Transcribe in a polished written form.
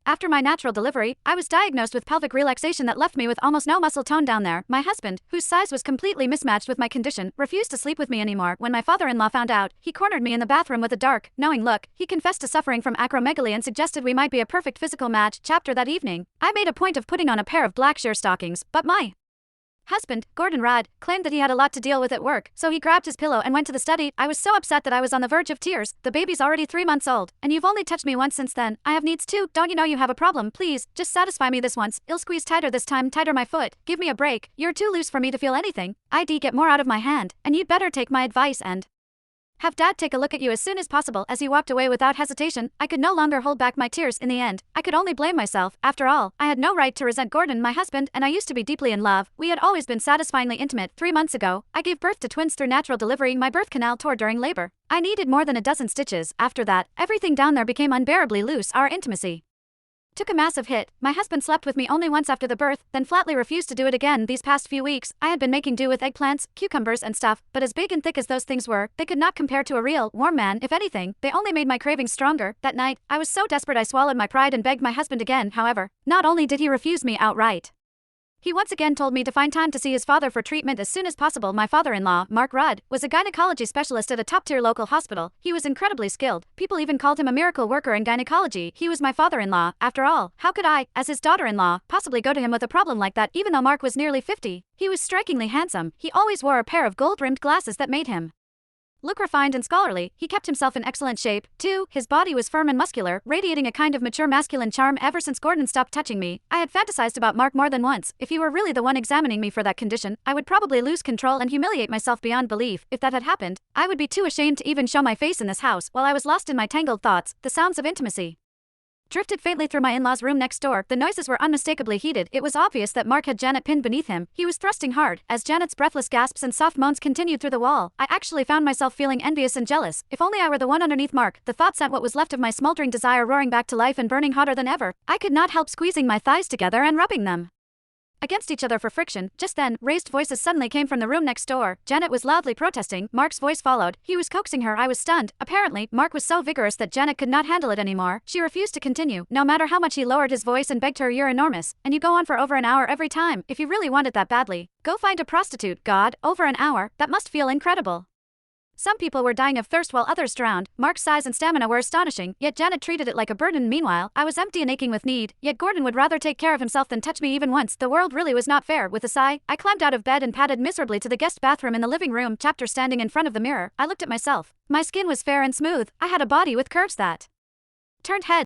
After my natural delivery, I was diagnosed with pelvic relaxation that left me with almost no muscle tone down there. My husband, whose size was completely mismatched with my condition, refused to sleep with me anymore. When my father-in-law found out, he cornered me in the bathroom with a dark, knowing look. He confessed to suffering from acromegaly and suggested we might be a perfect physical match. Chapter that evening, I made a point of putting on a pair of black sheer stockings, but my husband, Gordon Rudd, claimed that he had a lot to deal with at work, so he grabbed his pillow and went to the study. I was so upset that I was on the verge of tears. The baby's already 3 months old, and you've only touched me once since then. I have needs too. Don't you know you have a problem? Please, just satisfy me this once. I'll squeeze tighter this time, tighter my foot. Give me a break. You're too loose for me to feel anything. Get more out of my hand, and you'd better take my advice and have Dad take a look at you as soon as possible. As he walked away without hesitation, I could no longer hold back my tears. In the end, I could only blame myself. After all, I had no right to resent Gordon, my husband, and I used to be deeply in love. We had always been satisfyingly intimate. 3 months ago, I gave birth to twins through natural delivery. My birth canal tore during labor. I needed more than a dozen stitches. After that, everything down there became unbearably loose. Our intimacy took a massive hit. My husband slept with me only once after the birth, then flatly refused to do it again. These past few weeks, I had been making do with eggplants, cucumbers and stuff, but as big and thick as those things were, they could not compare to a real, warm man. If anything, they only made my cravings stronger. That night, I was so desperate I swallowed my pride and begged my husband again. However, not only did he refuse me outright, he once again told me to find time to see his father for treatment as soon as possible. My father-in-law, Mark Rudd, was a gynecology specialist at a top-tier local hospital. He was incredibly skilled. People even called him a miracle worker in gynecology. He was my father-in-law. After all, how could I, as his daughter-in-law, possibly go to him with a problem like that? Even though Mark was nearly 50, he was strikingly handsome. He always wore a pair of gold-rimmed glasses that made him look refined and scholarly. He kept himself in excellent shape, too. His body was firm and muscular, radiating a kind of mature masculine charm. Ever since Gordon stopped touching me, I had fantasized about Mark more than once. If he were really the one examining me for that condition, I would probably lose control and humiliate myself beyond belief. If that had happened, I would be too ashamed to even show my face in this house. While I was lost in my tangled thoughts, the sounds of intimacy drifted faintly through my in-laws' room next door. The noises were unmistakably heated. It was obvious that Mark had Janet pinned beneath him. He was thrusting hard. As Janet's breathless gasps and soft moans continued through the wall, I actually found myself feeling envious and jealous. If only I were the one underneath Mark. The thought sent what was left of my smoldering desire roaring back to life and burning hotter than ever. I could not help squeezing my thighs together and rubbing them against each other for friction. Just then, raised voices suddenly came from the room next door. Janet was loudly protesting. Mark's voice followed. He was coaxing her. I was stunned. Apparently, Mark was so vigorous that Janet could not handle it anymore. She refused to continue, no matter how much he lowered his voice and begged her. You're enormous, and you go on for over an hour every time. If you really want it that badly, go find a prostitute. God, over an hour? That must feel incredible. Some people were dying of thirst while others drowned. Mark's size and stamina were astonishing, yet Janet treated it like a burden. Meanwhile, I was empty and aching with need, yet Gordon would rather take care of himself than touch me even once. The world really was not fair. With a sigh, I climbed out of bed and padded miserably to the guest bathroom in the living room. Chapter standing in front of the mirror, I looked at myself. My skin was fair and smooth. I had a body with curves that turned heads.